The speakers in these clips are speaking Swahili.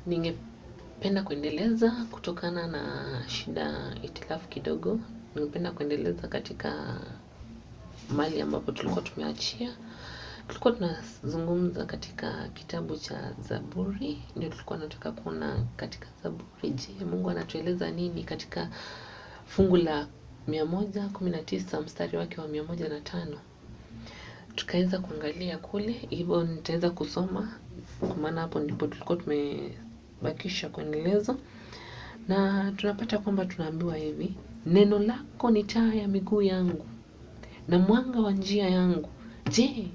Ningependa kuendeleza kutokana na shida itilafu kidogo. Ningependa kuendeleza katika mali ambapo tulikuwa tumeachia. Tulikuwa tunazungumza katika kitabu cha Zaburi. Ndio tulikuwa nataka kuona katika Zaburi. Je, Mungu anatueleza nini katika fungu la 119 mstari wake wa 105. Tukaweza kuangalia kule, hivyo nitaweza kusoma kwa maana hapo ndipo tulikuwa tumebakisha kuendeleza. Na tunapata kwamba tunaambiwa hivi: neno lako ni taa ya miguu yangu na mwanga wa njia yangu. Je,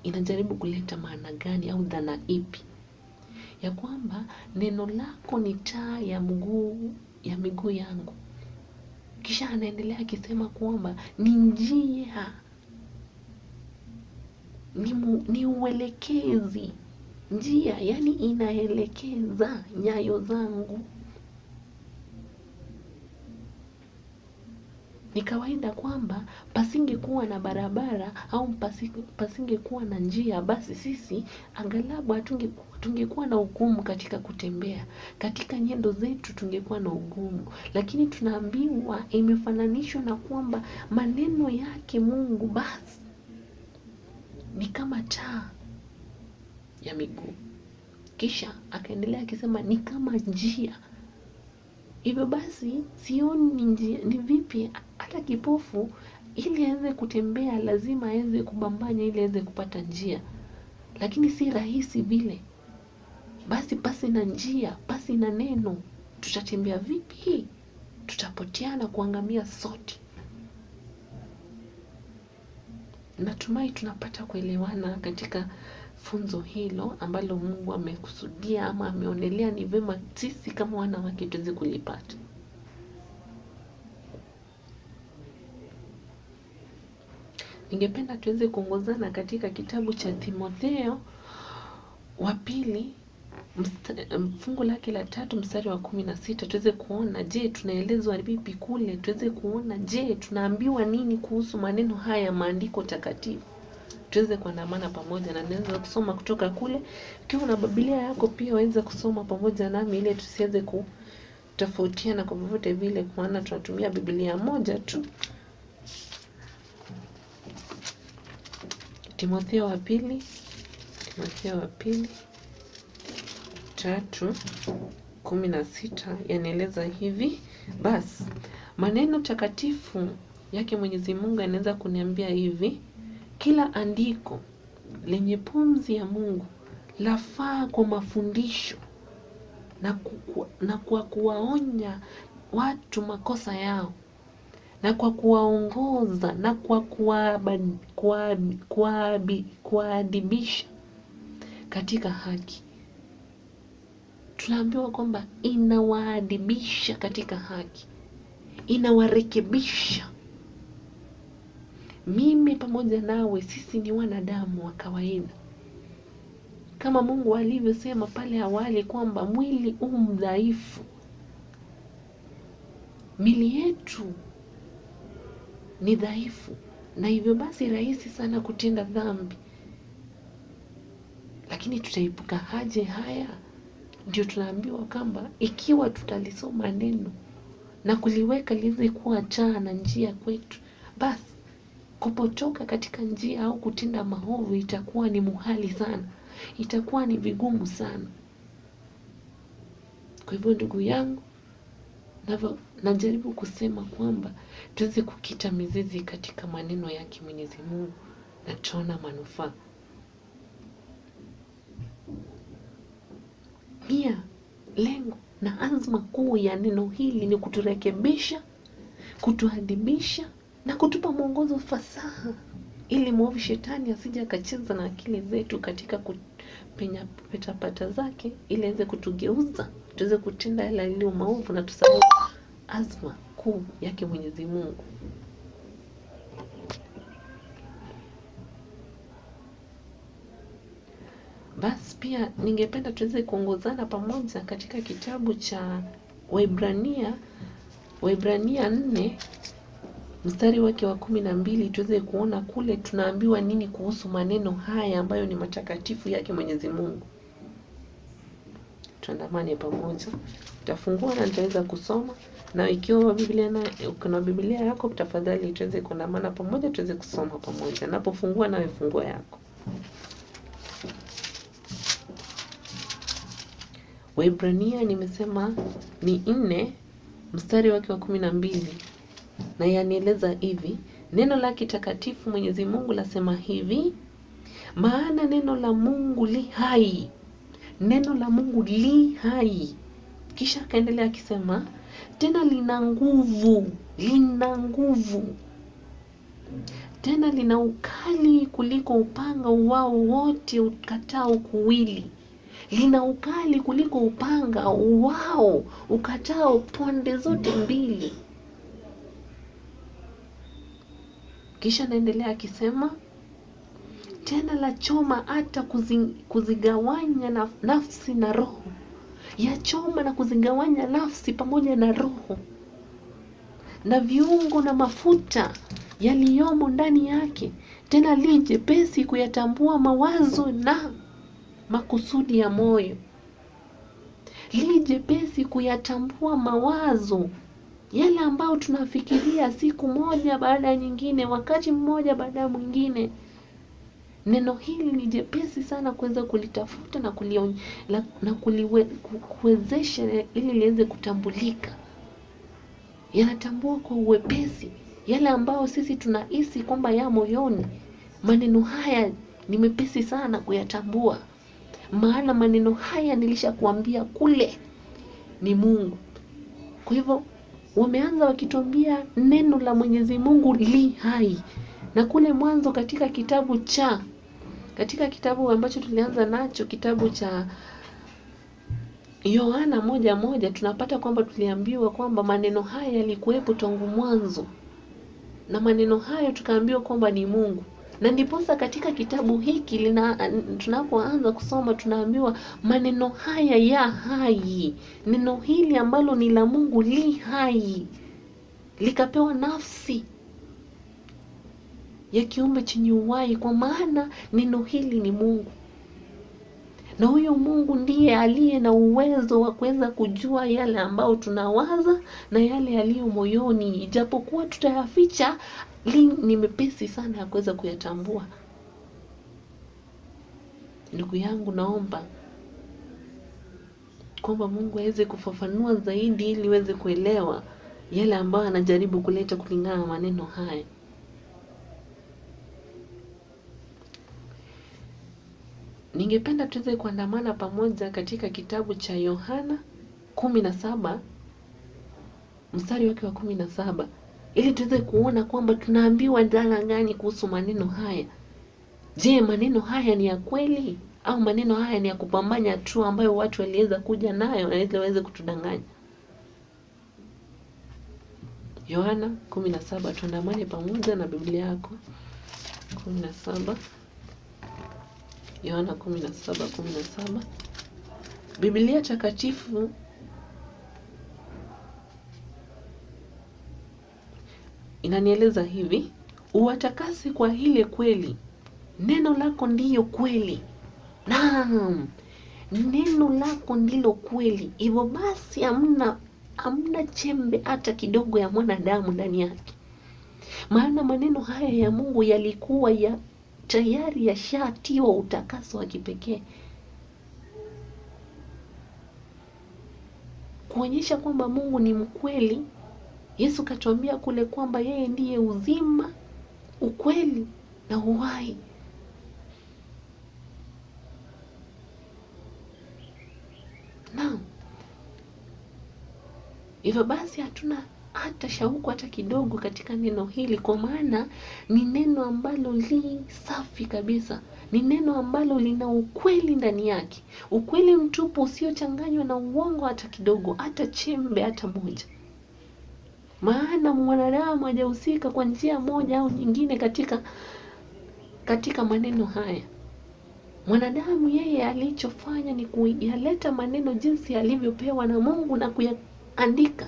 inajaribu kuleta maana gani au dhana ipi? Ya kwamba neno lako ni taa ya miguu yangu. Kisha anaendelea akisema kwamba ni njia, ni uelekezi. Njia, yani inaelekeza nyayo zangu. Ni kawaida kwamba pasingekuwa na barabara au pasingekuwa na njia, basi sisi angalau tungekuwa na ugumu katika kutembea. Katika nyendo zetu tungekuwa na ugumu. Lakini tunaambiwa imefananishwa na kwamba maneno yake Mungu basi ni kama taa ya miguu. Kisha akaendelea akisema ni kama njia. Hivyo basi sioni njia ni vipi hata kipofu ili aweze kutembea lazima aweze kubambanya ili aweze kupata njia. Lakini si rahisi vile. Basi pasi na njia, pasi na neno, tutatembea vipi? Tutapotea na kuangamia sote. Natumai tunapata kuelewana katika funzo hilo ambalo Mungu amekusudia ama ameonelea ni vema sisi kama wana wake tuweze kulipata. Ningependa tuweze kuongozana katika kitabu cha Timotheo wa pili fungu lake la 3 mstari wa 16. Tuweze kuona je, tunaelezwa vipi kule? Tuweze kuona je, tunaambiwa nini kuhusu maneno haya maandiko takatifu? Tuweze kuandamana pamoja na naweza kusoma kutoka kule. Ukiwa na Biblia yako pia waweza kusoma pamoja nami ili tusiweze kutofautiana kwa vyovyote vile, kwa maana tunatumia Biblia moja tu. Timotheo wa pili 3:16 yanaeleza hivi: basi maneno takatifu yake Mwenyezi Mungu anaweza kuniambia hivi: kila andiko lenye pumzi ya Mungu lafaa kwa mafundisho na kwa kuwaonya watu makosa yao na kwa kuwaongoza na kwa kuadibisha katika haki. Tunaambiwa kwamba inawaadibisha katika haki, inawarekebisha. Mimi pamoja nawe sisi ni wanadamu wa kawaida. Kama Mungu alivyosema pale awali kwamba mwili mdhaifu. Mili yetu ni dhaifu na hivyo basi rahisi sana kutenda dhambi. Lakini tutaipuka haje haya? Ndio tunaambiwa kwamba ikiwa tutalisoma neno na kuliweka liweze kuwa taa na njia kwetu, basi kupotoka katika njia au kutenda maovu itakuwa ni muhali sana. Itakuwa ni vigumu sana. Kwa hivyo ndugu yangu, najaribu kusema kwamba tuweze kukita mizizi katika maneno yake Mwenyezi Mungu na tuona manufaa. Pia lengo na azma kuu ya neno hili ni kuturekebisha, kutuadibisha na kutupa mwongozo fasaha ili mwovu shetani asije akacheza na akili zetu katika kupenya petapata zake ili aweze kutugeuza tuweze kutenda yale yaliyo maovu na tusahau azma kuu yake Mwenyezi Mungu. Basi pia ningependa tuweze kuongozana pamoja katika kitabu cha Waebrania 4 mstari wake wa 12. Tuweze kuona kule tunaambiwa nini kuhusu maneno haya ambayo ni matakatifu yake Mwenyezi Mungu. tuandamane pamoja. Utafungua na nitaweza kusoma, na ikiwa kuna Biblia yako, tafadhali tuweze kuandamana pamoja, tuweze kusoma pamoja. Napofungua nawe fungua yako. Waebrania nimesema ni 4 mstari wake wa 12, na yanieleza hivi: neno lake takatifu Mwenyezi Mungu lasema hivi, maana neno la Mungu li hai. Neno la Mungu li hai. Kisha akaendelea akisema, tena lina nguvu, tena lina ukali kuliko upanga uwao wote ukatao kuwili. Lina ukali kuliko upanga uwao ukatao pande zote mbili. Kisha naendelea akisema, tena la choma hata kuzigawanya nafsi na roho. Ya choma na kuzigawanya nafsi pamoja na roho na viungo na mafuta yaliyomo ndani yake. Tena li jepesi kuyatambua mawazo na makusudi ya moyo. Li jepesi kuyatambua mawazo yale ambayo tunafikiria siku moja baada ya nyingine, wakati mmoja baada ya mwingine. Neno hili ni jepesi sana kuweza kulitafuta na kuwezesha ili liweze kutambulika. Yanatambua kwa uwepesi yale ambayo sisi tunahisi kwamba ya moyoni. Maneno haya ni mepesi sana kuyatambua, maana maneno haya nilishakuambia kule ni Mungu. Kwa hivyo wameanza wakituambia neno la Mwenyezi Mungu li hai. Na kule mwanzo katika kitabu ambacho tulianza nacho, kitabu cha Yohana 1:1, tunapata kwamba tuliambiwa kwamba maneno haya yalikuwepo tangu mwanzo, na maneno hayo tukaambiwa kwamba ni Mungu. Na ndiposa katika kitabu hiki tunapoanza kusoma tunaambiwa maneno haya ya hai. Neno hili ambalo ni la Mungu li hai, likapewa nafsi ya kiumbe chenye uhai, kwa maana neno hili ni Mungu. Na huyo Mungu ndiye aliye na uwezo wa kuweza kujua yale ambao tunawaza na yale yaliyo moyoni. Ijapokuwa tutayaficha, ni mepesi sana ya kuweza kuyatambua. Ndugu yangu, naomba kwamba Mungu aweze kufafanua zaidi ili uweze kuelewa yale ambayo anajaribu kuleta kulingana na maneno haya. Ningependa tuweze kuandamana pamoja katika kitabu cha Yohana 17 mstari wake wa 17, ili tuweze kuona kwamba tunaambiwa dhana gani kuhusu maneno haya. Je, maneno haya ni ya kweli au maneno haya ni ya kupambanya tu ambayo watu waliweza kuja nayo na ili waweze kutudanganya? Yohana 17, tuandamane pamoja na Biblia yako. 17 Yohana 17:17. Biblia takatifu inanieleza hivi, uwatakasi kwa ile kweli. Neno lako ndiyo kweli. Naam, neno lako ndilo kweli. Hivyo basi hamna chembe hata kidogo ya mwanadamu ndani yake. Maana maneno haya ya Mungu yalikuwa tayari yashatiwa utakaso wa kipekee, kuonyesha kwamba Mungu ni mkweli. Yesu katuambia kule kwamba yeye ndiye uzima, ukweli na uhai. Naam. Hivyo basi hatuna hata shauku hata kidogo katika neno hili, kwa maana ni neno ambalo li safi kabisa. Ni neno ambalo lina ukweli ndani yake. Ukweli mtupu usiochanganywa na uongo hata kidogo, hata chembe hata moja. Maana mwanadamu hajahusika kwa njia moja au nyingine katika maneno haya. Mwanadamu yeye alichofanya ni kuyaleta maneno jinsi yalivyopewa na Mungu na kuyaandika.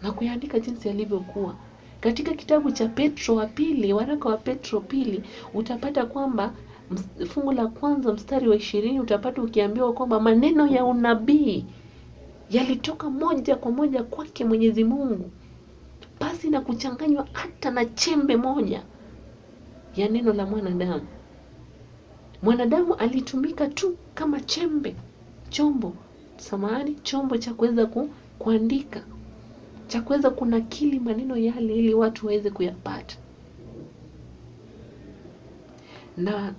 Na kuyaandika jinsi yalivyokuwa. Katika kitabu cha Petro wa pili, waraka wa Petro pili, utapata kwamba fungu la kwanza mstari wa 20 utapata ukiambiwa kwamba maneno ya unabii yalitoka moja kwa moja kwake Mwenyezi Mungu, basi na kuchanganywa hata na chembe moja ya neno la mwanadamu. Mwanadamu alitumika tu kama chombo cha kuweza kuandika, cha kuweza kunakili maneno yale ili watu waweze kuyapata. Na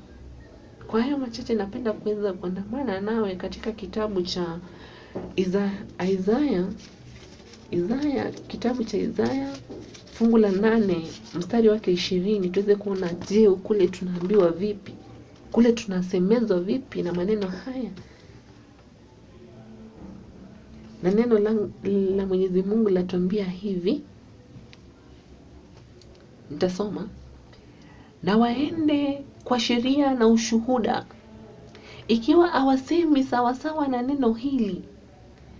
kwa hayo machache napenda kuweza kuandamana nawe katika kitabu cha Isaya, kitabu cha Isaya fungu la 8 mstari wake 20, tuweze kuona je, kule tunaambiwa vipi, kule tunasemezwa vipi na maneno haya. Na neno la Mwenyezi Mungu latuambia hivi, nitasoma: na waende kwa sheria na ushuhuda, ikiwa hawasemi sawasawa na neno hili,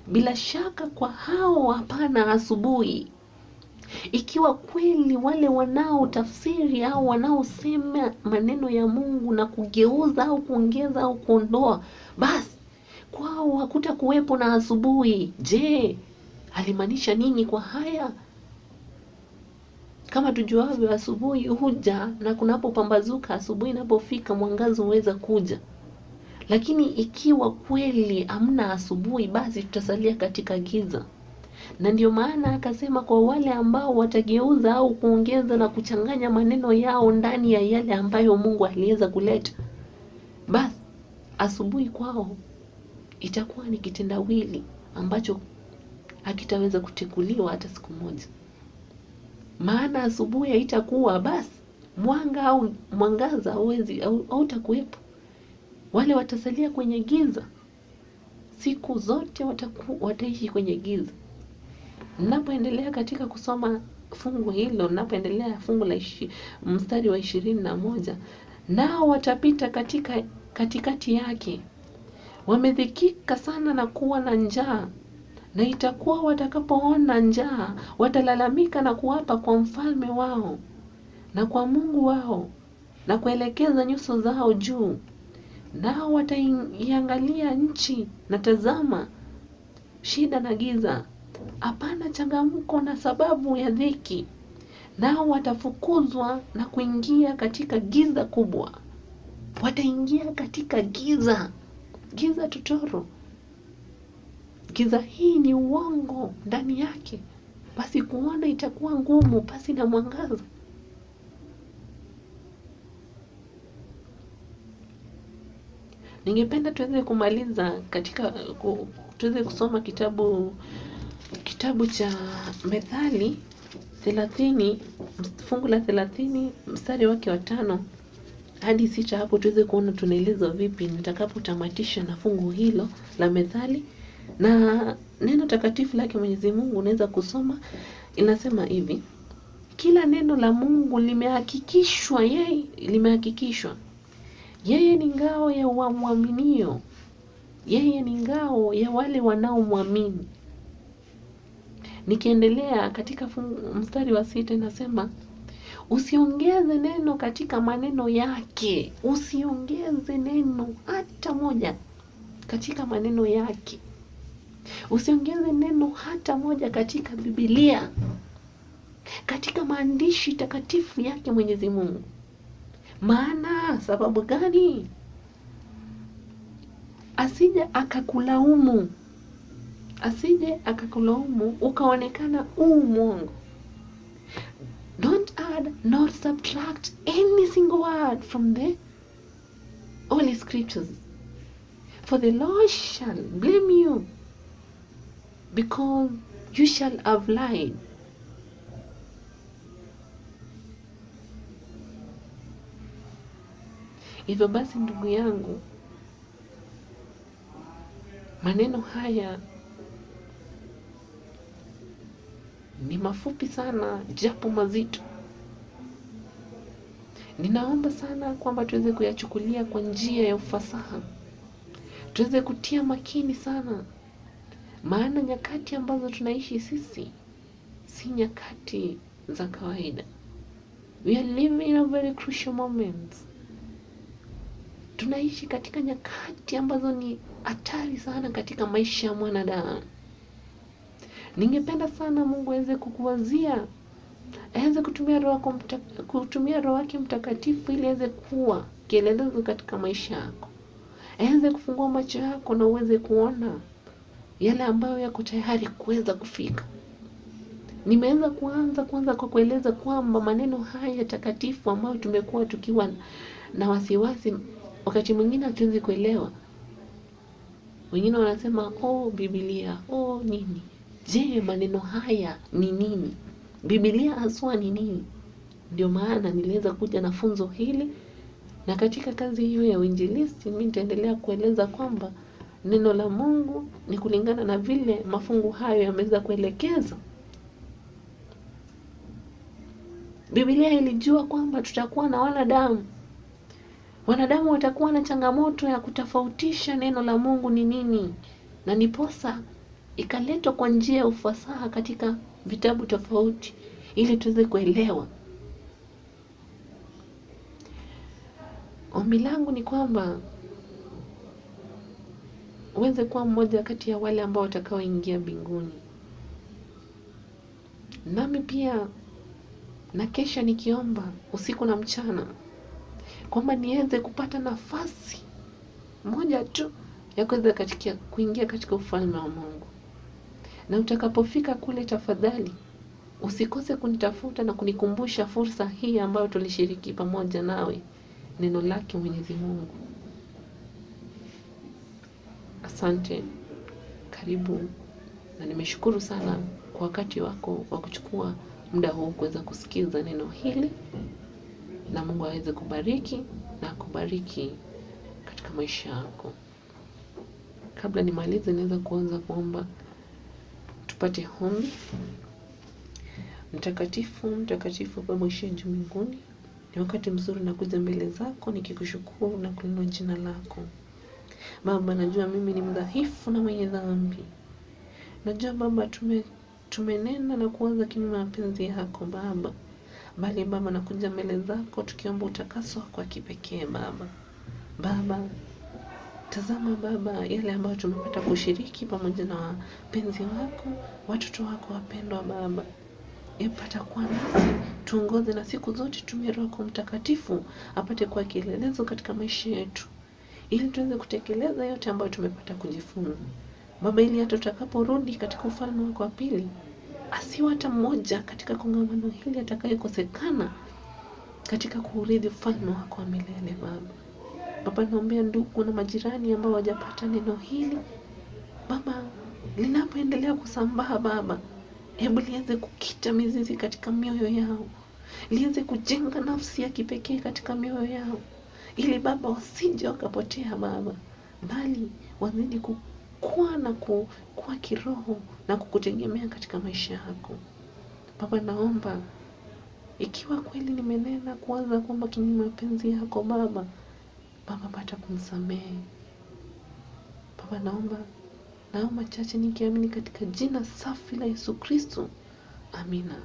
bila shaka kwa hao hapana asubuhi. Ikiwa kweli wale wanaotafsiri au wanaosema maneno ya Mungu na kugeuza au kuongeza au kuondoa, basi kwao hakutakuwepo na asubuhi. Je, alimaanisha nini kwa haya? Kama tujuavyo, asubuhi huja na kunapopambazuka, asubuhi inapofika mwangazo huweza kuja. Lakini ikiwa kweli hamna asubuhi, basi tutasalia katika giza. Na ndio maana akasema kwa wale ambao watageuza au kuongeza na kuchanganya maneno yao ndani ya yale ambayo Mungu aliweza kuleta, basi asubuhi kwao itakuwa ni kitendawili ambacho hakitaweza kutekuliwa hata siku moja. Maana asubuhi haitakuwa, basi mwanga au mwangaza hautakuwepo. Wale watasalia kwenye giza, siku zote wataishi kwenye giza. Ninapoendelea katika kusoma fungu hilo, ninapoendelea fungu la mstari wa 21, nao watapita katikati yake, wamedhikika sana na kuwa na njaa, na itakuwa watakapoona njaa watalalamika na kuapa kwa mfalme wao na kwa Mungu wao, na kuelekeza nyuso zao juu. Nao wataiangalia nchi, na tazama, shida na giza, hapana changamko na sababu ya dhiki. Nao watafukuzwa na kuingia katika giza kubwa. Wataingia katika giza totoro. Giza hii ni uongo ndani yake, basi kuona itakuwa ngumu pasi na mwangaza. Ningependa tuweze kumaliza tuweze kusoma kitabu cha Methali 30 fungu la 30 mstari wake wa 5 hadi 6. Hapo tuweze kuona tunaelezwa vipi nitakapotamatisha na fungu hilo la Methali. Na neno takatifu lake Mwenyezi Mungu unaweza kusoma, inasema hivi: kila neno la Mungu limehakikishwa. Yeye ni ngao ya waaminio, yeye ni ngao ya wale wanaomwamini. Nikiendelea katika mstari wa 6 inasema, usiongeze neno katika maneno yake. Usiongeze neno hata moja katika maneno yake. Usiongeze neno hata moja katika Biblia, katika maandishi takatifu yake Mwenyezi Mungu. Maana sababu gani? Asije akakulaumu ukaonekana mwongo. Don't add nor subtract any single word from the Holy Scriptures, for the Lord shall blame you because you shall have lied. Hivyo basi, ndugu yangu, maneno haya ni mafupi sana japo mazito. Ninaomba sana kwamba tuweze kuyachukulia kwa njia ya ufasaha, tuweze kutia makini sana, maana nyakati ambazo tunaishi sisi si nyakati za kawaida. We are living in a very crucial moments. Tunaishi katika nyakati ambazo ni hatari sana katika maisha ya mwanadamu. Ningependa sana Mungu aweze kukuwazia, aweze kutumia roho wake mtakatifu ili aweze kuwa kielelezo katika maisha yako. Aweze kufungua macho yako na uweze kuona yale ambayo yako tayari kuweza kufika. Nimeweza kwanza kwa kueleza kwamba maneno haya takatifu ambayo tumekuwa tukiwa na wasiwasi, wakati mwingine hatuwezi kuelewa. Wengine wanasema Biblia, nini? Je, maneno haya ni nini? Biblia haswa ni nini? Ndio maana niliweza kuja na funzo hili, na katika kazi hiyo ya uinjilisti mimi nitaendelea kueleza kwamba neno la Mungu ni kulingana na vile mafungu hayo yameweza kuelekeza. Biblia ilijua kwamba tutakuwa na wanadamu. Wanadamu watakuwa na changamoto ya kutofautisha neno la Mungu ni nini, na niposa ikaletwa kwa njia ya ufasaha katika vitabu tofauti ili tuweze kuelewa. Ombi langu ni kwamba uweze kuwa mmoja kati ya wale ambao watakaoingia mbinguni. Nami pia na kesha nikiomba usiku na mchana kwamba niweze kupata nafasi moja tu ya kuweza kuingia katika ufalme wa Mungu. Na utakapofika kule, tafadhali usikose kunitafuta na kunikumbusha fursa hii ambayo tulishiriki pamoja nawe neno lake Mwenyezi Mungu. Asante, karibu, na nimeshukuru sana kwa wakati wako wa kuchukua muda huu kuweza kusikiza neno hili, na Mungu aweze kubariki na kubariki katika maisha yako. Kabla nimalize, naweza kuanza kuomba. Tupate ombi. Mtakatifu Baba uishie juu mbinguni, ni wakati mzuri na kuja mbele zako nikikushukuru na kuinua jina lako. Baba, najua mimi ni mdhaifu na mwenye dhambi. Najua Baba tumenena na kuanza kinyume na mapenzi yako Baba. Bali Baba, nakuja mbele zako tukiomba utakaso kwa kipekee Baba, tazama Baba yale ambayo tumepata kushiriki pamoja na wapenzi wako, watoto wako wapendwa Baba. Epata kwa nasi, tuongoze na siku zote tumie Roho yako Mtakatifu apate kuwa kielelezo katika maisha yetu, ili tuweze kutekeleza yote ambayo tumepata kujifunza Baba, ili hata tutakaporudi katika ufalme wako wa pili, asiwe hata mmoja katika kongamano hili atakayekosekana katika kuurithi ufalme wako wa milele Baba, naombea ndugu na majirani ambao hawajapata neno hili Baba, linapoendelea kusambaa Baba, hebu lianze kukita mizizi katika mioyo yao, lianze kujenga nafsi ya kipekee katika mioyo yao, ili Baba wasije wakapotea Baba, bali wazidi kukua na kukua kiroho na kukutegemea katika maisha yako Baba. Naomba ikiwa kweli nimenena kuanza kwamba kinyume mapenzi yako Baba, pata kumsamehe Baba. Naomba chache nikiamini katika jina safi la Yesu Kristo. Amina.